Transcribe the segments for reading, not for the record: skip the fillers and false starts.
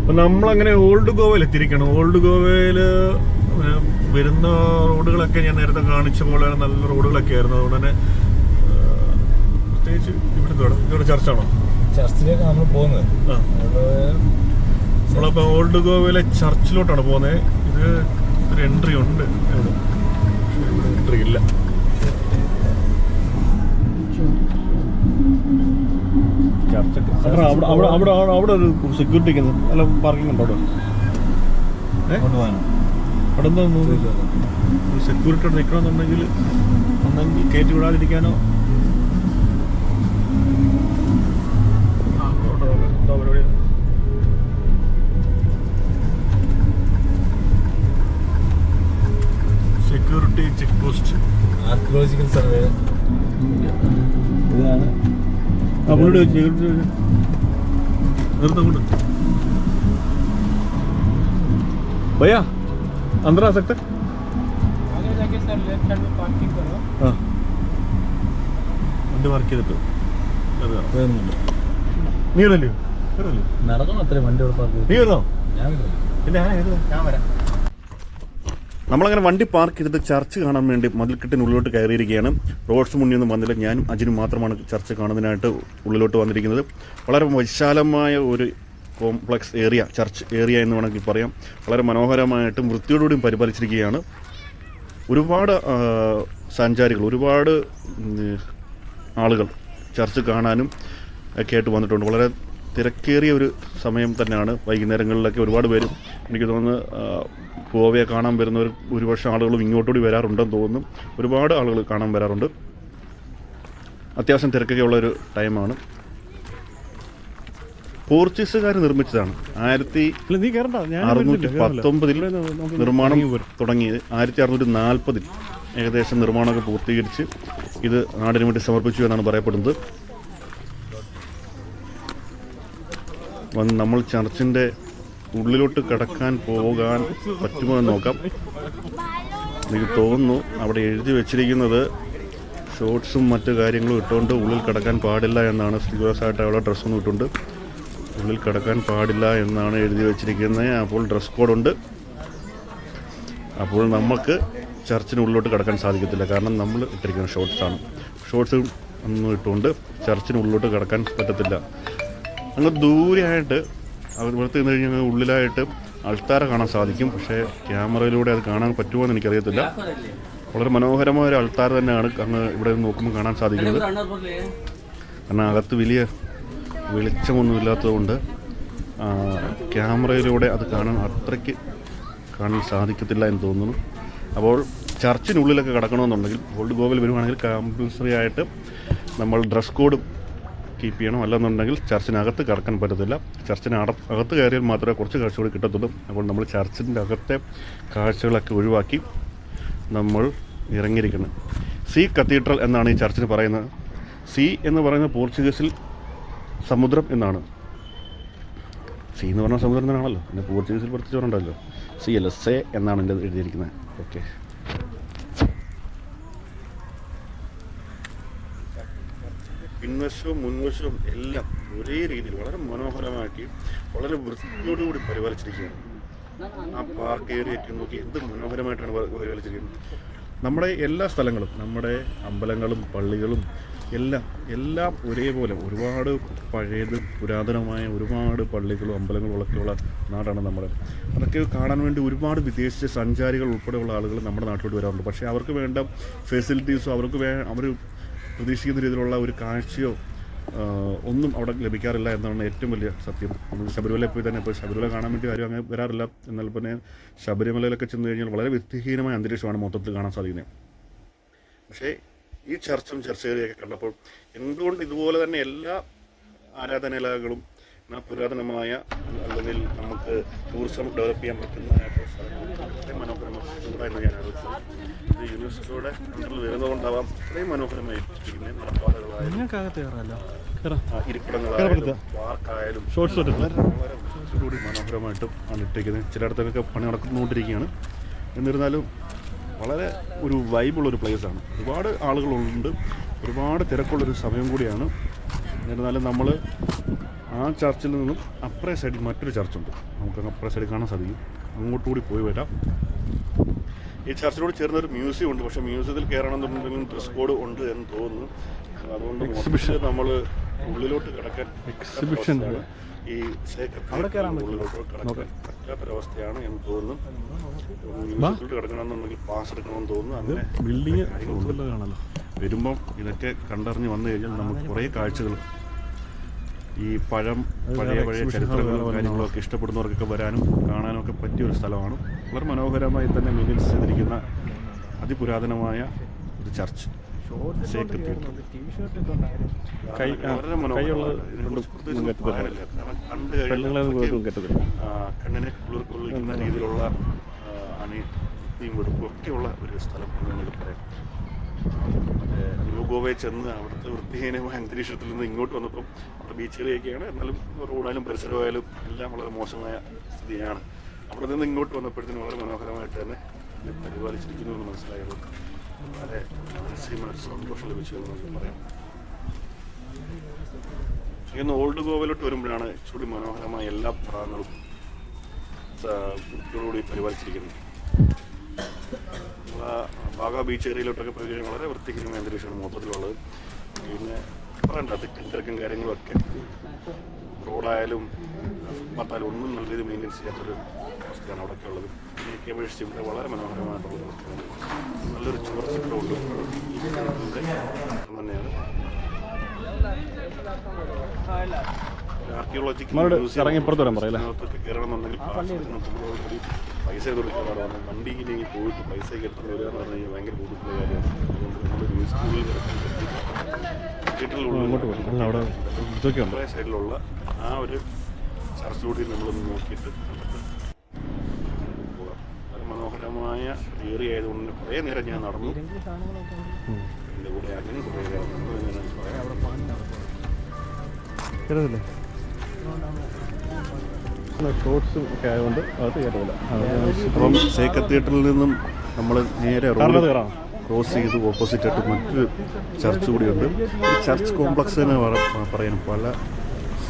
അപ്പം നമ്മളങ്ങനെ ഓൾഡ് ഗോവയിൽ എത്തിയിരിക്കണം. ഓൾഡ് ഗോവയിൽ വരുന്ന റോഡുകളൊക്കെ ഞാൻ നേരത്തെ കാണിച്ച പോലെ നല്ല റോഡുകളൊക്കെ ആയിരുന്നു. അതുകൊണ്ട് തന്നെ പ്രത്യേകിച്ച് ഇവിടെ ചർച്ചാണോ? ചർച്ചിലേക്ക് നമ്മൾ പോകുന്നത്. നമ്മളപ്പോൾ ഓൾഡ് ഗോവയിലെ ചർച്ചിലോട്ടാണ് പോകുന്നത്. ഇത് ഒരു എൻട്രി ഉണ്ട്, ഇവിടെ എൻട്രി ഇല്ല. അവിടെ ഒരു സെക്യൂരിറ്റി അല്ല പാർക്കിംഗ് ഉണ്ടോ? അവിടെ എന്താ സെക്യൂരിറ്റി അവിടെ നിൽക്കണമെന്നുണ്ടെങ്കിൽ ഒന്നെങ്കിൽ കയറ്റി വിടാതിരിക്കാനോ. Security check post, archaeological survey. ഇതാണ് നിർത്തങ്ങോട്ട്. भैया अंदर आ सकते? आगे जाके सर लेफ्ट हैंड में पार्किंग करो. हाँ വണ്ടി പാർക്ക് ചെയ്തിട്ട് നീ വരല്ലോ? നടക്കണം അത്രയും വണ്ടി പാർക്ക്. നീ വരുന്നോ? പിന്നെ ഞാൻ വരാം. നമ്മളങ്ങനെ വണ്ടി പാർക്ക് ചെയ്തിട്ട് ചർച്ച് കാണാൻ വേണ്ടി മതിൽക്കെട്ടിനുള്ളിലോട്ട് കയറിയിരിക്കുകയാണ്. റോഡ്സ് മുന്നിൽ നിന്നും വന്നില്ല. ഞാനും അജിനും മാത്രമാണ് ചർച്ച് കാണുന്നതിനായിട്ട് ഉള്ളിലോട്ട് വന്നിരിക്കുന്നത്. വളരെ വിശാലമായ ഒരു കോംപ്ലക്സ് ഏരിയ, ചർച്ച് ഏരിയ എന്ന് വേണമെങ്കിൽ പറയാം. വളരെ മനോഹരമായിട്ടും വൃത്തിയോടുകൂടിയും പരിപാലിച്ചിരിക്കുകയാണ്. ഒരുപാട് സഞ്ചാരികൾ, ഒരുപാട് ആളുകൾ ചർച്ച് കാണാനും ഒക്കെ ആയിട്ട് വന്നിട്ടുണ്ട്. വളരെ തിരക്കേറിയ ഒരു സമയം തന്നെയാണ്. വൈകുന്നേരങ്ങളിലൊക്കെ ഒരുപാട് പേരും, എനിക്ക് തോന്നുന്നു ഗോവയെ കാണാൻ വരുന്നവർ ഭൂരിപക്ഷം ആളുകളും ഇങ്ങോട്ടുകൂടി വരാറുണ്ടെന്ന് തോന്നുന്നു. ഒരുപാട് ആളുകൾ കാണാൻ വരാറുണ്ട്. അത്യാവശ്യം തിരക്കൊക്കെ ഉള്ളൊരു ടൈമാണ്. പോർച്ചുഗീസുകാർ നിർമ്മിച്ചതാണ്. 1619 നിർമ്മാണം തുടങ്ങിയത്. 1640 ഏകദേശം നിർമ്മാണമൊക്കെ പൂർത്തീകരിച്ച് ഇത് നാടിന് വേണ്ടി സമർപ്പിച്ചു എന്നാണ് പറയപ്പെടുന്നത്. നമ്മൾ ചർച്ചിൻ്റെ ഉള്ളിലോട്ട് കടക്കാൻ പോകാൻ പറ്റുമോ എന്ന് നോക്കാം. എനിക്ക് തോന്നുന്നു അവിടെ എഴുതി വെച്ചിരിക്കുന്നത് ഷോർട്ട്സും മറ്റു കാര്യങ്ങളും ഇട്ടുകൊണ്ട് ഉള്ളിൽ കടക്കാൻ പാടില്ല എന്നാണ്. സീരിയസ് ആയിട്ട് അവിടെ ഡ്രസ്സൊന്നും ഇട്ടുകൊണ്ട് ഉള്ളിൽ കടക്കാൻ പാടില്ല എന്നാണ് എഴുതി വെച്ചിരിക്കുന്നത്. അപ്പോൾ ഡ്രസ് കോഡുണ്ട്. അപ്പോൾ നമുക്ക് ചർച്ചിന് ഉള്ളിലോട്ട് കടക്കാൻ സാധിക്കത്തില്ല. കാരണം നമ്മൾ ഇട്ടിരിക്കുന്ന ഷോർട്ട്സാണ്. ഷോർട്ട്സ് ഒന്നും ഇട്ടുകൊണ്ട് ചർച്ചിന് ഉള്ളിലോട്ട് കടക്കാൻ പറ്റത്തില്ല. അങ്ങ് ദൂരെയായിട്ട് പുറത്ത് നിന്ന് കഴിഞ്ഞാൽ ഉള്ളിലായിട്ട് അൾത്താര കാണാൻ സാധിക്കും. പക്ഷേ ക്യാമറയിലൂടെ അത് കാണാൻ പറ്റുമോ എന്ന് എനിക്കറിയത്തില്ല. വളരെ മനോഹരമായ ഒരു അൾത്താര തന്നെയാണ് അങ്ങ് ഇവിടെ നോക്കുമ്പോൾ കാണാൻ സാധിക്കുന്നത്. കാരണം അകത്ത് വലിയ വെളിച്ചമൊന്നുമില്ലാത്തതുകൊണ്ട് ക്യാമറയിലൂടെ അത് അത്രയ്ക്ക് കാണാൻ സാധിക്കത്തില്ല എന്ന് തോന്നുന്നു. അപ്പോൾ ചർച്ചിനുള്ളിലൊക്കെ കിടക്കണമെന്നുണ്ടെങ്കിൽ ഓൾഡ് ഗോവയിൽ വരുവാണെങ്കിൽ കമ്പൽസറി ആയിട്ട് നമ്മൾ ഡ്രസ് കോഡ് കീപ്പ് ചെയ്യണം. അല്ലെന്നുണ്ടെങ്കിൽ ചർച്ചിനകത്ത് കിടക്കാൻ പറ്റത്തില്ല. അകത്ത് കയറിയാൽ മാത്രമേ കുറച്ച് കാഴ്ച കൂടി കിട്ടത്തുള്ളൂ. അപ്പോൾ നമ്മൾ ചർച്ചിൻ്റെ അകത്തെ കാഴ്ചകളൊക്കെ ഒഴിവാക്കി നമ്മൾ ഇറങ്ങിയിരിക്കണം. സീ കത്തീഡ്രൽ എന്നാണ് ഈ ചർച്ചിന് പറയുന്നത്. സീ എന്ന് പറയുന്നത് പോർച്ചുഗീസിൽ സമുദ്രം എന്നാണ്. സീ എന്ന് പറഞ്ഞാൽ സമുദ്രം തന്നെയാണല്ലോ. പിന്നെ പോർച്ചുഗീസിൽ പ്രത്യേകിച്ച് ഉണ്ടല്ലോ. സി അല്ല, സേ എന്നാണ് എൻ്റെ എഴുതിയിരിക്കുന്നത്. ഓക്കെ, പിൻവശവും മുൻവശവും എല്ലാം ഒരേ രീതിയിൽ വളരെ മനോഹരമാക്കി വളരെ വൃത്തിയോടുകൂടി പരിപാലിച്ചിരിക്കുകയാണ്. ആ പാർക്ക് ഏരിയയൊക്കെ നോക്കി എന്ത് മനോഹരമായിട്ടാണ് പരിപാലിച്ചിരിക്കുന്നത്. നമ്മുടെ എല്ലാ സ്ഥലങ്ങളും, നമ്മുടെ അമ്പലങ്ങളും പള്ളികളും എല്ലാം ഒരേപോലെ ഒരുപാട് പഴയത് പുരാതനമായ ഒരുപാട് പള്ളികളും അമ്പലങ്ങളും ഒക്കെയുള്ള നാടാണ് നമ്മുടെ. അതൊക്കെ കാണാൻ വേണ്ടി ഒരുപാട് വിദേശ സഞ്ചാരികൾ ഉൾപ്പെടെയുള്ള ആളുകൾ നമ്മുടെ നാട്ടിലോട്ട് വരാറുണ്ട്. പക്ഷേ അവർക്ക് വേണ്ട ഫെസിലിറ്റീസോ അവർ പ്രതീക്ഷിക്കുന്ന രീതിയിലുള്ള ഒരു കാഴ്ചയോ ഒന്നും അവിടെ ലഭിക്കാറില്ല എന്നാണ് ഏറ്റവും വലിയ സത്യം. നമ്മൾ ശബരിമലയിൽ പോയി തന്നെ ഇപ്പോൾ ശബരിമല കാണാൻ വേണ്ടി ആരും അങ്ങനെ വരാറില്ല. എന്നാൽ പിന്നെ ശബരിമലയിലൊക്കെ ചെന്ന് കഴിഞ്ഞാൽ വളരെ വൃത്തിഹീനമായ അന്തരീക്ഷമാണ് മൊത്തത്തിൽ കാണാൻ സാധിക്കുന്നത്. പക്ഷേ ഈ ചർച്ചും ചർച്ച ഏരിയയൊക്കെ കണ്ടപ്പോൾ എന്തുകൊണ്ട് ഇതുപോലെ തന്നെ എല്ലാ ആരാധനാലയങ്ങളും പുരാതനമായ അല്ലെങ്കിൽ നമുക്ക് ടൂറിസം ഡെവലപ്പ് ചെയ്യാൻ പറ്റുന്ന അത്രയും മനോഹരമായിട്ടുണ്ടെന്ന് ഞാൻ ആലോചിച്ചു. ഇത് യുനെസ്കോയുടെ അണ്ടറിൽ വരുന്നതുകൊണ്ടാവാം ഇത്രയും മനോഹരമായിട്ടിരിക്കുന്നത്. ഇരിപ്പിടങ്ങളായാലും പാർക്കായാലും വളരെ കൂടി മനോഹരമായിട്ടും ആണ് ഇട്ടിരിക്കുന്നത്. ചിലയിടത്തൊക്കെ പണി നടന്നുകൊണ്ടിരിക്കുകയാണ്. എന്നിരുന്നാലും വളരെ ഒരു വൈബുള്ളൊരു പ്ലേസാണ്. ഒരുപാട് ആളുകളുണ്ട്, ഒരുപാട് തിരക്കുള്ളൊരു സമയം കൂടിയാണ്. എന്നിരുന്നാലും നമ്മൾ ആ ചർച്ചിൽ നിന്നും അപ്പറേ സൈഡിൽ മറ്റൊരു ചർച്ചുണ്ട്, നമുക്ക് അപ്പറേ സൈഡിൽ കാണാൻ സാധിക്കും. അങ്ങോട്ടുകൂടി പോയി വരാം. ഈ ചർച്ചിനോട് ചേർന്നൊരു മ്യൂസിയം ഉണ്ട്, പക്ഷേ മ്യൂസിയത്തിൽ കയറണമെന്നുണ്ടെങ്കിലും ഡ്രസ് കോഡ് ഉണ്ട് എന്ന് തോന്നുന്നു. അതുകൊണ്ട് എക്സിബിഷൻ നമ്മൾ ഉള്ളിലോട്ട് കിടക്കാൻ എക്സിബിഷൻ ഈ ഉള്ളിലോട്ട് കിടക്കാൻ പറ്റാത്തൊരവസ്ഥയാണ് എന്ന് തോന്നുന്നു. മ്യൂസിയത്തിലോട്ട് കിടക്കണമെന്നുണ്ടെങ്കിൽ പാസ് എടുക്കണമെന്ന് തോന്നുന്നു. അങ്ങനെ ബിൽഡിങ് വരുമ്പം ഇതൊക്കെ കണ്ടറിഞ്ഞ് വന്നു കഴിഞ്ഞാൽ നമുക്ക് കുറേ കാഴ്ചകൾ, ഈ പഴയ ചരിത്രങ്ങളും കാര്യങ്ങളൊക്കെ ഇഷ്ടപ്പെടുന്നവർക്കൊക്കെ വരാനും കാണാനും ഒക്കെ പറ്റിയൊരു സ്ഥലമാണ്. വളരെ മനോഹരമായി തന്നെ മെയിൻറ്റെയിൻസ് ചെയ്തിരിക്കുന്ന അതിപുരാതനമായ ഒരു ചർച്ച്. വളരെ കണ്ണിനെ കുളിർക്കൊള്ളിക്കുന്ന രീതിയിലുള്ള അണിയും വെടുപ്പും ഒക്കെയുള്ള ഒരു സ്ഥലം എന്ന് നമുക്ക് പറയാം. മറ്റേ ന്യൂ ഗോവയിൽ ചെന്ന് അവിടുത്തെ വൃത്തിഹീനമായ അന്തരീക്ഷത്തിൽ നിന്ന് ഇങ്ങോട്ട് വന്നപ്പം അവിടെ ബീച്ചുകളിലേക്കാണ്, എന്നാലും റോഡായാലും പരിസരമായാലും എല്ലാം വളരെ മോശമായ സ്ഥിതിയാണ്. അവിടെ നിന്ന് ഇങ്ങോട്ട് വന്നപ്പോഴത്തേനും വളരെ മനോഹരമായിട്ട് തന്നെ പരിപാലിച്ചിരിക്കുന്നു എന്ന് മനസ്സിലായത് വളരെ മാനസികമായ സന്തോഷം ലഭിച്ചു എന്ന് നമുക്ക് പറയാം. ഇന്ന് ഓൾഡ് ഗോവയിലോട്ട് വരുമ്പോഴാണ് ഇച്ചിരി മനോഹരമായ എല്ലാ ഭാഗങ്ങളും വൃത്തിയോടുകൂടി പരിപാലിച്ചിരിക്കുന്നത്. ബാഗ ബീച്ച് ഏരിയയിലോട്ടൊക്കെ പോയി കഴിഞ്ഞാൽ വളരെ വൃത്തിഹീനമായ അന്തരീക്ഷമാണ് മൊത്തത്തിലുള്ളത്. പിന്നെ പറയണ്ട തിരക്കും കാര്യങ്ങളൊക്കെ റോഡായാലും ഫുട്പാത്തായാലും ഒന്നും നല്ല രീതിയിൽ മെയിൻറ്റെയിൻ ചെയ്യാത്തൊരു അവസ്ഥയാണ് അവിടെയൊക്കെ ഉള്ളത്. എനിക്ക് അപേക്ഷിച്ച് ഇവിടെ വളരെ മനോഹരമായിട്ടുള്ളൊരു അവസ്ഥയാണ്. നല്ലൊരു ചുവർച്ചിത്രമുണ്ട് തന്നെയാണ്. ആർക്കിയോളജിക്കൽ കയറണമെന്നുണ്ടെങ്കിൽ പൈസ കൊടുക്കാറാണ്. വണ്ടിക്ക് പോയിട്ട് പൈസ എടുത്ത് വരിക എന്ന് പറഞ്ഞു കഴിഞ്ഞാൽ ഭയങ്കര ബുദ്ധിമുട്ടുള്ള കാര്യമാണ്. അതുകൊണ്ട് നമ്മൾ മ്യൂസിയത്തിൽ കിടക്കാൻ സൈഡിലുള്ള ആ ഒരു ചർച്ചിലൂടെ നമ്മളൊന്ന് നോക്കിയിട്ട് പോകാം. വളരെ മനോഹരമായ ഏരിയ ആയതുകൊണ്ട് കുറേ നേരം ഞാൻ നടന്നു. എൻ്റെ കൂടെ അങ്ങനെ കുറേ നേരം നടന്നു എങ്ങനെയാണ് പറയാം. ഷോർട്സും ഒക്കെ ആയതുകൊണ്ട് അത് കയറില്ല. അപ്പം സേ കത്തീഡ്രലിൽ നിന്നും നമ്മൾ നേരെ റോഡ് ക്രോസ് ചെയ്ത് ഓപ്പോസിറ്റ് ആയിട്ട് മറ്റൊരു ചർച്ച് കൂടിയുണ്ട്. ഈ ചർച്ച് കോംപ്ലക്സ് തന്നെ പറയാൻ പല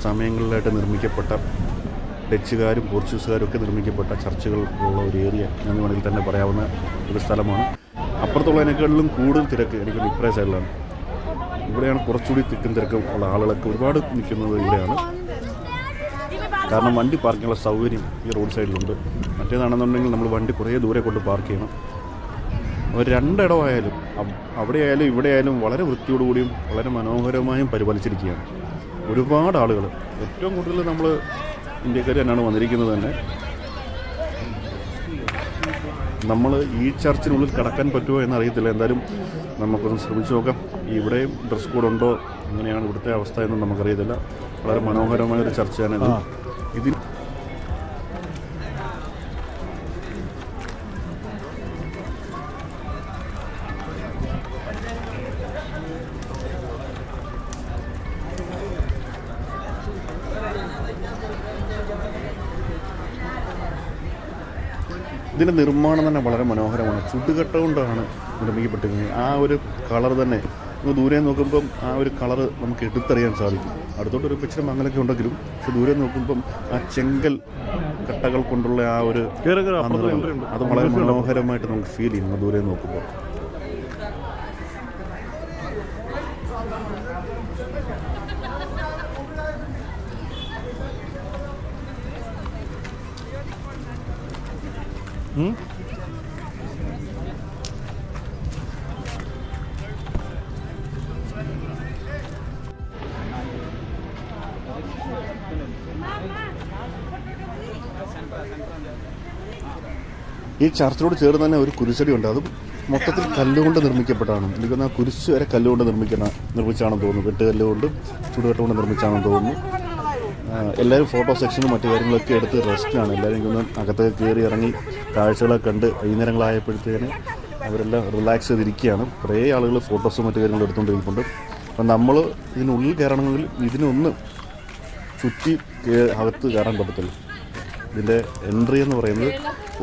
സമയങ്ങളിലായിട്ട് നിർമ്മിക്കപ്പെട്ട ഡച്ചുകാരും പോർച്ചുഗീസുകാരും ഒക്കെ നിർമ്മിക്കപ്പെട്ട ചർച്ചുകളുള്ള ഒരു ഏരിയ എന്ന് വേണമെങ്കിൽ തന്നെ പറയാവുന്ന ഒരു സ്ഥലമാണ്. അപ്പുറത്തുള്ളതിനേക്കാളിലും കൂടുതൽ തിരക്ക് എനിക്ക് ഇപ്പറേ സൈഡിലാണ്. ഇവിടെയാണ് കുറച്ചുകൂടി തിക്കും തിരക്കും ഉള്ള ആളുകളൊക്കെ ഒരുപാട് നിൽക്കുന്നത് ഇവിടെയാണ്. കാരണം വണ്ടി പാർക്കിങ്ങുള്ള സൗകര്യം ഈ റോഡ് സൈഡിലുണ്ട്. മറ്റേതാണെന്നുണ്ടെങ്കിൽ നമ്മൾ വണ്ടി കുറേ ദൂരെ കൊണ്ട് പാർക്ക് ചെയ്യണം. അവർ രണ്ടിടമായാലും അവിടെയായാലും ഇവിടെയായാലും വളരെ വൃത്തിയോടുകൂടിയും വളരെ മനോഹരമായും പരിപാലിച്ചിരിക്കുകയാണ്. ഒരുപാട് ആളുകൾ, ഏറ്റവും കൂടുതൽ നമ്മൾ ഇന്ത്യക്കാർ തന്നെയാണ് വന്നിരിക്കുന്നത് തന്നെ. നമ്മൾ ഈ ചർച്ചിനുള്ളിൽ കടക്കാൻ പറ്റുമോ എന്നറിയത്തില്ല. എന്തായാലും നമുക്കൊന്ന് ശ്രമിച്ചു നോക്കാം. ഇവിടെയും ഡ്രസ് കോഡ് ഉണ്ടോ, എങ്ങനെയാണ് ഇവിടുത്തെ അവസ്ഥ എന്ന് നമുക്കറിയത്തില്ല. വളരെ മനോഹരമായൊരു ചർച്ചയാണിത്. ഇതിൽ ഇതിൻ്റെ നിർമ്മാണം തന്നെ വളരെ മനോഹരമാണ്. ചുടുകട്ട കൊണ്ടാണ് നിർമ്മിക്കപ്പെട്ടിരിക്കുന്നത്. ആ ഒരു കളർ തന്നെ ഒന്ന് ദൂരെ നോക്കുമ്പം ആ ഒരു കളറ് നമുക്ക് എടുത്തറിയാൻ സാധിക്കും. അടുത്തോട്ടൊരു പിച്ചിലും മങ്ങലൊക്കെ ഉണ്ടെങ്കിലും പക്ഷെ ദൂരെ നോക്കുമ്പം ആ ചെങ്കൽ കട്ടകൾ കൊണ്ടുള്ള ആ ഒരു അത് വളരെ മനോഹരമായിട്ട് നമുക്ക് ഫീൽ ചെയ്യുന്നു ദൂരെ നോക്കുമ്പോൾ. ഈ ചർച്ചിനോട് ചേർന്ന് തന്നെ ഒരു കുരിശടി ഉണ്ട്. അതും മൊത്തത്തിൽ കല്ലുകൊണ്ട് നിർമ്മിക്കപ്പെട്ടാണ്. എനിക്കൊന്ന് ആ കുരിശ് വരെ കല്ലുകൊണ്ട് നിർമ്മിച്ചാണെന്ന് തോന്നുന്നു. വെട്ടുകല്ലുകൊണ്ട് ചുടുകട്ടുകൊണ്ട് നിർമ്മിച്ചാണെന്ന് തോന്നുന്നു. എല്ലാവരും ഫോട്ടോ സെക്ഷനും മറ്റു കാര്യങ്ങളൊക്കെ എടുത്ത് റെസ്റ്റാണ്. എല്ലാവരും ഇങ്ങനെ അകത്തേക്ക് കയറി ഇറങ്ങി കാഴ്ചകളൊക്കെ കണ്ട് വൈകുന്നേരങ്ങളായപ്പോഴത്തേന് അവരെല്ലാം റിലാക്സ് ചെയ്തിരിക്കുകയാണ്. കുറേ ആളുകൾ ഫോട്ടോസും മറ്റു കാര്യങ്ങളും എടുത്തുകൊണ്ടിരിക്കുന്നുണ്ട്. അപ്പം നമ്മൾ ഇതിനുള്ളിൽ കയറണമെങ്കിൽ ഇതിനൊന്ന് ചുറ്റി അകത്ത് കയറാൻ പറ്റത്തില്ല. ഇതിൻ്റെ എൻട്രി എന്ന് പറയുന്നത്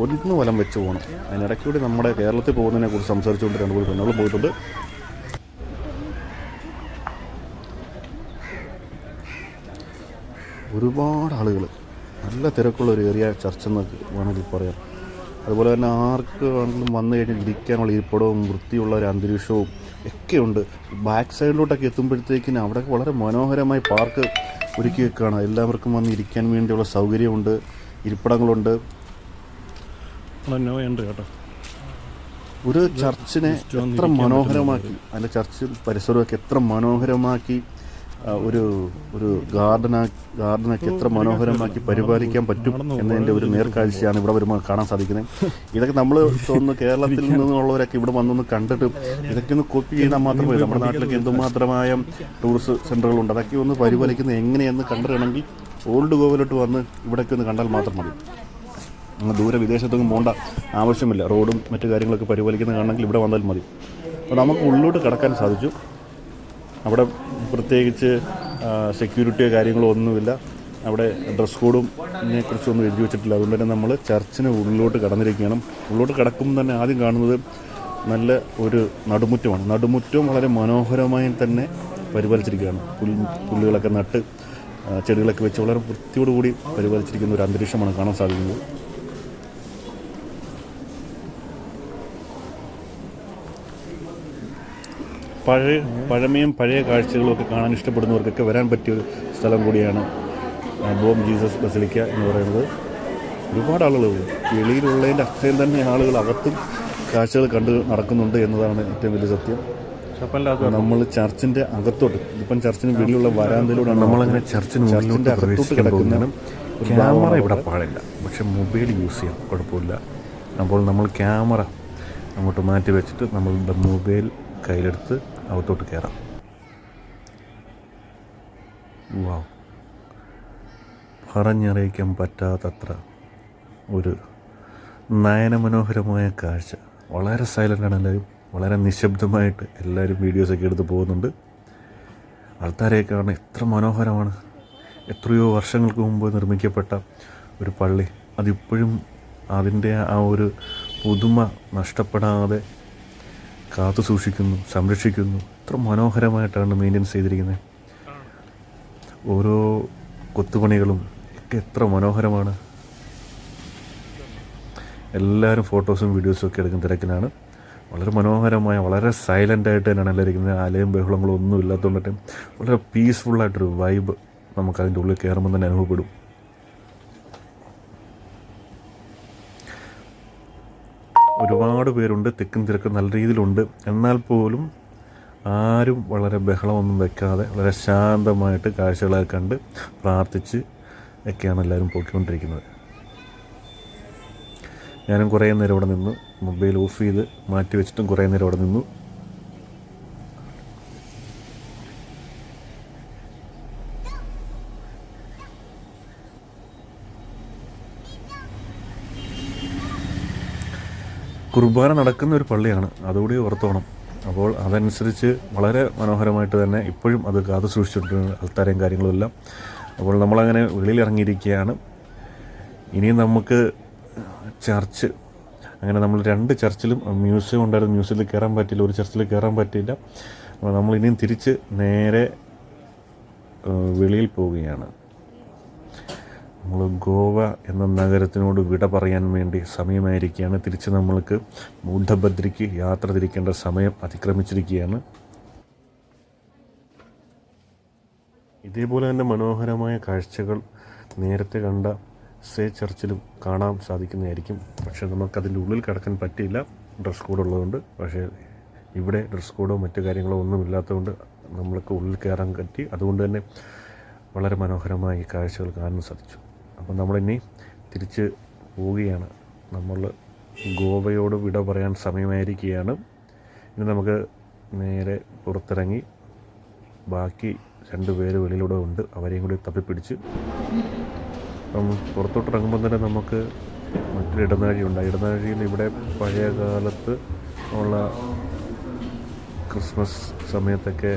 ഒന്ന് വലം വെച്ച് പോകണം. അതിനിടയ്ക്കൂടി നമ്മുടെ കേരളത്തിൽ പോകുന്നതിനെ കുറിച്ച് സംസാരിച്ചുകൊണ്ട് രണ്ട് മൂന്ന് പെണ്ണുകൾ പോയിട്ടുണ്ട്. ഒരുപാട് ആളുകൾ, നല്ല തിരക്കുള്ള ഒരു ഏരിയ ചർച്ച് എന്നൊക്കെ വേണമെങ്കിൽ പറയാം. അതുപോലെ തന്നെ ആർക്ക് വേണമെങ്കിലും വന്നു കഴിഞ്ഞാൽ ഇരിക്കാനുള്ള ഇരിപ്പിടവും വൃത്തിയുള്ള ഒരു അന്തരീക്ഷവും ഒക്കെയുണ്ട്. ബാക്ക് സൈഡിലോട്ടൊക്കെ എത്തുമ്പോഴത്തേക്കിന് അവിടെ വളരെ മനോഹരമായി പാർക്ക് ഒരുക്കി വെക്കുകയാണ്. എല്ലാവർക്കും വന്ന് ഇരിക്കാൻ വേണ്ടിയുള്ള സൗകര്യമുണ്ട്, ഇരിപ്പിടങ്ങളുണ്ട്. ഉണ്ട് കേട്ടോ. ഒരു ചർച്ചിനെ എത്ര മനോഹരമാക്കി, അതിൻ്റെ ചർച്ചും പരിസരമൊക്കെ എത്ര മനോഹരമാക്കി ഒരു ഗാർഡനൊക്കെ എത്ര മനോഹരമാക്കി പരിപാലിക്കാൻ പറ്റും എന്നതിൻ്റെ ഒരു നേർക്കാഴ്ചയാണ് ഇവിടെ വരുമ്പോൾ കാണാൻ സാധിക്കുന്നത്. ഇതൊക്കെ നമ്മൾ തോന്നുന്നു കേരളത്തിൽ നിന്നുള്ളവരൊക്കെ ഇവിടെ വന്നൊന്ന് കണ്ടിട്ട് ഇതൊക്കെ ഒന്ന് കോപ്പി ചെയ്താൽ മാത്രമേ, നമ്മുടെ നാട്ടിലൊക്കെ എന്തുമാത്രമായ ടൂറിസ്റ്റ് സെൻ്ററുകളുണ്ട്, അതൊക്കെ ഒന്ന് പരിപാലിക്കുന്നത് എങ്ങനെയെന്ന് കണ്ടിട്ടുണ്ടെങ്കിൽ ഓൾഡ് ഗോവയിലോട്ട് വന്ന് ഇവിടെയൊക്കെ ഒന്ന് കണ്ടാൽ മാത്രം മതി. ദൂരെ വിദേശത്തൊന്നും പോകേണ്ട ആവശ്യമില്ല. റോഡും മറ്റു കാര്യങ്ങളൊക്കെ പരിപാലിക്കുന്നത് കാണണമെങ്കിൽ ഇവിടെ വന്നാൽ മതി. അപ്പോൾ നമുക്ക് ഉള്ളിലോട്ട് കടക്കാൻ സാധിച്ചു. അവിടെ പ്രത്യേകിച്ച് സെക്യൂരിറ്റിയോ കാര്യങ്ങളോ ഒന്നുമില്ല. അവിടെ ഡ്രസ് കോഡും ഇതിനെക്കുറിച്ചൊന്നും എഴുതി വെച്ചിട്ടില്ല. അതുകൊണ്ട് തന്നെ നമ്മൾ ചർച്ചിന് ഉള്ളിലോട്ട് കടന്നിരിക്കുകയാണ്. ഉള്ളിലോട്ട് കടക്കുമ്പോൾ തന്നെ ആദ്യം കാണുന്നത് നല്ല ഒരു നടുമുറ്റമാണ്. നടുമുറ്റവും വളരെ മനോഹരമായി തന്നെ പരിപാലിച്ചിരിക്കുകയാണ്. പുല്ലുകളൊക്കെ നട്ട് ചെടികളൊക്കെ വെച്ച് വളരെ വൃത്തിയോടുകൂടി പരിപാലിച്ചിരിക്കുന്ന ഒരു അന്തരീക്ഷമാണ് കാണാൻ സാധിക്കുന്നത്. പഴമയും പഴയ കാഴ്ചകളും ഒക്കെ കാണാൻ ഇഷ്ടപ്പെടുന്നവർക്കൊക്കെ വരാൻ പറ്റിയൊരു സ്ഥലം കൂടിയാണ് ബോം ജീസസ് ബസിലിക്ക എന്ന് പറയുന്നത്. ഒരുപാട് ആളുകൾ വെളിയിലുള്ളതിൻ്റെ അത്രയും തന്നെ ആളുകൾ അകത്തും കാഴ്ചകൾ കണ്ട് നടക്കുന്നുണ്ട് എന്നതാണ് ഏറ്റവും വലിയ സത്യം. നമ്മൾ ചർച്ചിൻ്റെ അകത്തോട്ട്, ഇപ്പം ചർച്ചിന് വെളിയിലുള്ള വരാന്തയിലൂടെയാണ് നമ്മളങ്ങനെ ചർച്ചിൻ്റെ അകത്തോട്ട് കിടക്കുന്നതാണ്. ക്യാമറ ഇവിടെ പാടില്ല, പക്ഷെ മൊബൈൽ യൂസ് ചെയ്യാം, കുഴപ്പമില്ല. അപ്പോൾ നമ്മൾ ക്യാമറ അങ്ങോട്ട് മാറ്റി വെച്ചിട്ട് നമ്മളുടെ മൊബൈൽ കയ്യിലെടുത്ത് അകത്തോട്ട് കയറാം. വാവ്, പറഞ്ഞറിയിക്കാൻ പറ്റാത്തത്ര ഒരു നയനമനോഹരമായ കാഴ്ച. വളരെ സൈലൻ്റാണ് എല്ലാവരും, വളരെ നിശബ്ദമായിട്ട് എല്ലാവരും വീഡിയോസൊക്കെ എടുത്ത് പോകുന്നുണ്ട്. ആൾക്കാരെയൊക്കെ കാണാൻ എത്ര മനോഹരമാണ്. എത്രയോ വർഷങ്ങൾക്ക് മുമ്പ് നിർമ്മിക്കപ്പെട്ട ഒരു പള്ളി, അതിപ്പോഴും അതിൻ്റെ ആ ഒരു പുതുമ നഷ്ടപ്പെടാതെ കാത്തു സൂക്ഷിക്കുന്നു, സംരക്ഷിക്കുന്നു. എത്ര മനോഹരമായിട്ടാണ് മെയിൻ്റെനൻസ് ചെയ്തിരിക്കുന്നത്. ഓരോ കൊത്തുപണികളും ഒക്കെ എത്ര മനോഹരമാണ്. എല്ലാവരും ഫോട്ടോസും വീഡിയോസും ഒക്കെ എടുക്കുന്ന തിരക്കിലാണ്. വളരെ മനോഹരമായ, വളരെ സൈലൻ്റായിട്ട് തന്നെയാണ് എല്ലാവരും ഇരിക്കുന്നത്. ആലയും ബഹളങ്ങളും ഒന്നും ഇല്ലാത്തതുകൊണ്ടിട്ട് വളരെ പീസ്ഫുള്ളായിട്ടൊരു വൈബ് നമുക്കതിൻ്റെ ഉള്ളിൽ കയറുമ്പോൾ തന്നെ അനുഭവപ്പെടും. ഒരുപാട് പേരുണ്ട്, തിക്കും തിരക്കും നല്ല രീതിയിലുണ്ട്. എന്നാൽ പോലും ആരും വളരെ ബഹളമൊന്നും വെക്കാതെ വളരെ ശാന്തമായിട്ട് കാഴ്ചകളൊക്കെ കണ്ട് പ്രാർത്ഥിച്ച് ഒക്കെയാണ് എല്ലാവരും പോയിക്കൊണ്ടിരിക്കുന്നത്. ഞാനും കുറേ നേരം ഇവിടെ നിന്നു, മൊബൈൽ ഓഫ് ചെയ്ത് മാറ്റി വെച്ചിട്ടും കുറേ നേരം അവിടെ നിന്നു. കുർബാന നടക്കുന്ന ഒരു പള്ളിയാണ്, അതുകൂടി ഓർത്തോണം. അപ്പോൾ അതനുസരിച്ച് വളരെ മനോഹരമായിട്ട് തന്നെ ഇപ്പോഴും അത് കാത്തു സൂക്ഷിച്ചിട്ടുണ്ട്, ആൾക്കാരെയും കാര്യങ്ങളും എല്ലാം. അപ്പോൾ നമ്മളങ്ങനെ വെളിയിലിറങ്ങിയിരിക്കുകയാണ്. ഇനിയും നമുക്ക് ചർച്ച്, അങ്ങനെ നമ്മൾ 2 ചർച്ചിലും മ്യൂസിയം ഉണ്ടായിരുന്നു, മ്യൂസിയത്തിൽ കയറാൻ പറ്റിയില്ല, ഒരു ചർച്ചിൽ കയറാൻ പറ്റിയില്ല. അപ്പോൾ നമ്മളിനിയും തിരിച്ച് നേരെ വെളിയിൽ പോവുകയാണ്. നമ്മൾ ഗോവ എന്ന നഗരത്തിനോട് വിട പറയാൻ വേണ്ടി സമയമായിരിക്കുകയാണ്. തിരിച്ച് നമ്മൾക്ക് മൂഢഭദ്രയ്ക്ക് യാത്ര തിരിക്കേണ്ട സമയം അതിക്രമിച്ചിരിക്കുകയാണ്. ഇതേപോലെ തന്നെ മനോഹരമായ കാഴ്ചകൾ നേരത്തെ കണ്ട സേ ചർച്ചിലും കാണാൻ സാധിക്കുന്നതായിരിക്കും. പക്ഷേ നമുക്കതിൻ്റെ ഉള്ളിൽ കിടക്കാൻ പറ്റിയില്ല, ഡ്രസ് കോഡ് ഉള്ളതുകൊണ്ട്. പക്ഷേ ഇവിടെ ഡ്രസ് കോഡോ മറ്റു കാര്യങ്ങളോ ഒന്നും ഇല്ലാത്തതുകൊണ്ട് നമ്മൾക്ക് ഉള്ളിൽ കയറാൻ പറ്റി. അതുകൊണ്ട് തന്നെ വളരെ മനോഹരമായ കാഴ്ചകൾ കാണാൻ സാധിച്ചു. അപ്പോൾ നമ്മളിനി തിരിച്ച് പോവുകയാണ്. നമ്മൾ ഗോവയോട് വിട പറയാൻ സമയമായിരിക്കുകയാണ്. ഇനി നമുക്ക് നേരെ പുറത്തിറങ്ങി ബാക്കി 2 പേര് വെളിയിലൂടെ ഉണ്ട്, അവരെയും കൂടി തപ്പിപ്പിടിച്ച് പുറത്തോട്ടിറങ്ങുമ്പോൾ തന്നെ നമുക്ക് മറ്റൊരു ഇടനാഴിയുണ്ട്. ഇടനാഴിയിൽ ഇവിടെ പഴയ കാലത്ത് ഉള്ള ക്രിസ്മസ് സമയത്തൊക്കെ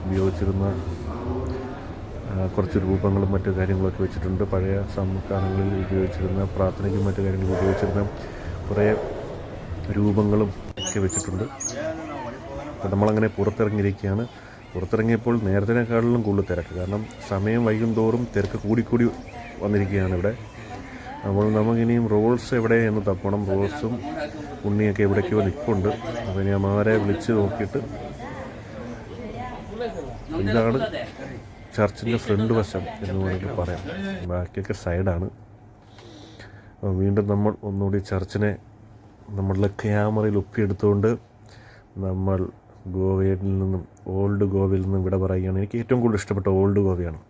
ഉപയോഗിച്ചിരുന്ന കുറച്ച് രൂപങ്ങളും മറ്റു കാര്യങ്ങളൊക്കെ വെച്ചിട്ടുണ്ട്. പഴയ കാലങ്ങളിൽ ഉപയോഗിച്ചിരുന്ന പ്രാർത്ഥനയ്ക്കും മറ്റു കാര്യങ്ങളും ഉപയോഗിച്ചിരുന്ന കുറേ രൂപങ്ങളും ഒക്കെ വെച്ചിട്ടുണ്ട്. അപ്പോൾ നമ്മളങ്ങനെ പുറത്തിറങ്ങിയിരിക്കുകയാണ്. പുറത്തിറങ്ങിയപ്പോൾ നേരത്തിനേക്കാളിലും കൂടുതൽ തിരക്ക്. കാരണം സമയം വൈകുന്തോറും തിരക്ക് കൂടിക്കൂടി വന്നിരിക്കുകയാണ് ഇവിടെ. അപ്പോൾ നമുക്കിനിയും റോൾസ് എവിടെ എന്ന് തപ്പണം. റോൾസും ഉണ്ണിയൊക്കെ എവിടേക്കോ നിൽപ്പുണ്ട്. അപ്പോൾ ഇനി അമ്മമാരെ വിളിച്ച് നോക്കിയിട്ട്. ഇതാണ് ചർച്ചിൻ്റെ ഫ്രണ്ട് വശം എന്ന് വേണമെങ്കിൽ പറയാം. ബാക്കിയൊക്കെ സൈഡാണ്. വീണ്ടും നമ്മൾ ഒന്നുകൂടി ചർച്ചിനെ നമ്മളുടെ ക്യാമറയിൽ ഒപ്പിയെടുത്തുകൊണ്ട് നമ്മൾ ഗോവയിൽ നിന്നും ഓൾഡ് ഗോവയിൽ നിന്നും ഇവിടെ പറയുകയാണ്. എനിക്ക് ഏറ്റവും കൂടുതൽ ഇഷ്ടപ്പെട്ട ഓൾഡ് ഗോവയാണ്.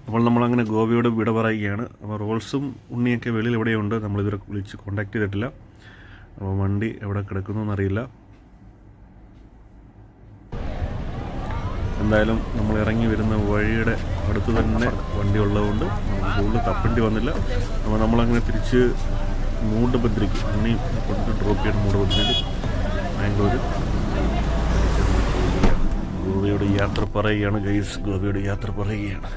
അപ്പോൾ നമ്മളങ്ങനെ ഗോവയോട് വിട പറയുകയാണ്. അപ്പോൾ റോൾസും ഉണ്ണിയൊക്കെ വെളിയിൽ എവിടെയുണ്ട്. നമ്മളിതുവരെ വിളിച്ച് കോൺടാക്ട് ചെയ്തിട്ടില്ല. അപ്പോൾ വണ്ടി എവിടെ കിടക്കുന്നു എന്നറിയില്ല. എന്തായാലും നമ്മൾ ഇറങ്ങി വരുന്ന വഴിയുടെ അടുത്ത് തന്നെ വണ്ടി ഉള്ളതുകൊണ്ട് നമുക്ക് കൂടുതൽ തപ്പേണ്ടി വന്നില്ല. അപ്പോൾ നമ്മളങ്ങനെ തിരിച്ച് മൂഡബദ്രിക്ക് ഉണ്ണി കൊണ്ട് ഡ്രോപ്പ് ചെയ്യണം. മൂഡബദ്രിയിൽ ബാംഗ്ലൂർ ഗോവയോട് യാത്ര പറയുകയാണ് ഗൈസ്. ഗോവയോട് യാത്ര പറയുകയാണ്.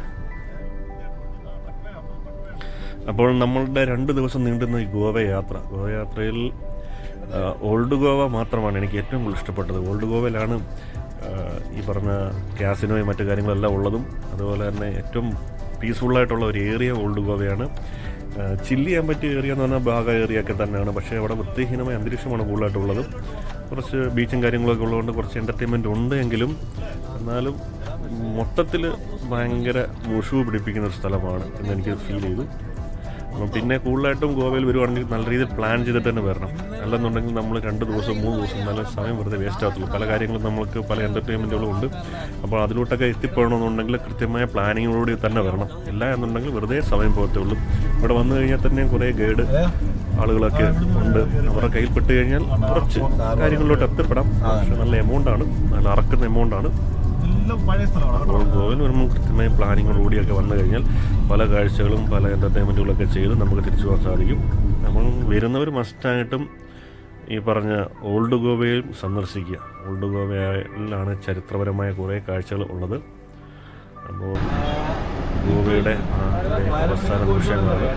അപ്പോൾ നമ്മളുടെ 2 ദിവസം നീണ്ടുന്ന ഈ ഗോവ യാത്രയിൽ ഓൾഡ് ഗോവ മാത്രമാണ് എനിക്ക് ഏറ്റവും കൂടുതൽ ഇഷ്ടപ്പെട്ടത്. ഓൾഡ് ഗോവയിലാണ് ഈ പറഞ്ഞ കാസിനോയും മറ്റു കാര്യങ്ങളെല്ലാം ഉള്ളതും. അതുപോലെ തന്നെ ഏറ്റവും പീസ്ഫുള്ളായിട്ടുള്ള ഒരു ഏരിയ ഓൾഡ് ഗോവയാണ്. ചില്ല് ചെയ്യാൻ പറ്റിയ ഏരിയ എന്ന് പറഞ്ഞാൽ ഭാഗ ഏരിയ ഒക്കെ തന്നെയാണ്. പക്ഷേ അവിടെ വൃത്തിഹീനമായ അന്തരീക്ഷമാണ് കൂടുതലായിട്ടുള്ളത്. കുറച്ച് ബീച്ചും കാര്യങ്ങളൊക്കെ ഉള്ളതുകൊണ്ട് കുറച്ച് എൻ്റർടൈൻമെൻറ്റ് ഉണ്ട് എങ്കിലും എന്നാലും മൊത്തത്തിൽ ഭയങ്കര മുഷു പിടിപ്പിക്കുന്ന ഒരു സ്ഥലമാണ് എന്നെനിക്ക് ഫീൽ ചെയ്തു. പിന്നെ കൂടുതലായിട്ടും ഗോവയിൽ വരുവാണെങ്കിൽ നല്ല രീതിയിൽ പ്ലാൻ ചെയ്തിട്ട് തന്നെ വരണം. അല്ലെന്നുണ്ടെങ്കിൽ നമ്മൾ 2 ദിവസം 3 ദിവസം നല്ല സമയം വെറുതെ വേസ്റ്റ് ആകത്തുള്ളൂ. പല കാര്യങ്ങളും നമുക്ക് പല എൻ്റർടൈൻമെൻറ്റുകളും ഉണ്ട്. അപ്പോൾ അതിലോട്ടൊക്കെ എത്തിപ്പെടണമെന്നുണ്ടെങ്കിൽ കൃത്യമായ പ്ലാനിങ്ങോടുകൂടി തന്നെ വരണം. ഇല്ല എന്നുണ്ടെങ്കിൽ വെറുതെ സമയം പോകത്തേ ഉള്ളൂ. ഇവിടെ വന്നു കഴിഞ്ഞാൽ തന്നെ കുറേ ഗൈഡ് ആളുകളൊക്കെ ഉണ്ട്. അവരുടെ കയ്യിൽപ്പെട്ട് കഴിഞ്ഞാൽ കുറച്ച് കാര്യങ്ങളിലോട്ട് എത്തിപ്പെടാം. പക്ഷേ നല്ല എമൗണ്ടാണ്, നല്ല അറക്കുന്ന എമൗണ്ടാണ്. അപ്പോൾ ഗോവയിൽ വരുമ്പോൾ കൃത്യമായ പ്ലാനിങ്ങോടുകൂടിയൊക്കെ വന്നു കഴിഞ്ഞാൽ പല കാഴ്ചകളും പല എൻ്റർടൈൻമെൻറ്റുകളൊക്കെ ചെയ്ത് നമുക്ക് തിരിച്ചു പോകാൻ സാധിക്കും. നമ്മൾ വരുന്നവർ മസ്റ്റായിട്ടും ഈ പറഞ്ഞ ഓൾഡ് ഗോവയും സന്ദർശിക്കുക. ഓൾഡ് ഗോവയിലാണ് ചരിത്രപരമായ കുറേ കാഴ്ചകൾ ഉള്ളത്. അപ്പോൾ ഗോവയുടെ അവസാന നിമിഷങ്ങളാണ്.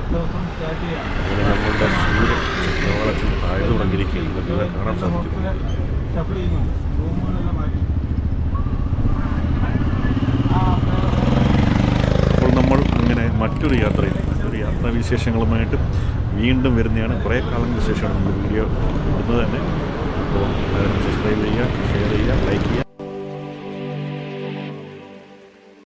അങ്ങനെ നമ്മളുടെ സൂര്യൻ ചക്രവാളത്തിൽ താഴ്ന്നു തുടങ്ങിയിരിക്കുകയാണ്. ഇതൊക്കെ കാണാൻ സാധിക്കും. അപ്പോൾ നമ്മൾ അങ്ങനെ മറ്റൊരു യാത്രാവിശേഷങ്ങളുമായിട്ട് വീണ്ടും വരുന്നതാണ്. കുറേ കാലങ്ങൾക്ക് ശേഷമാണ് നമ്മൾ വീഡിയോ ഇടുന്നത് തന്നെ. അപ്പോൾ സബ്സ്ക്രൈബ് ചെയ്യുക, ഷെയർ ചെയ്യുക, ലൈക്ക് ചെയ്യുക.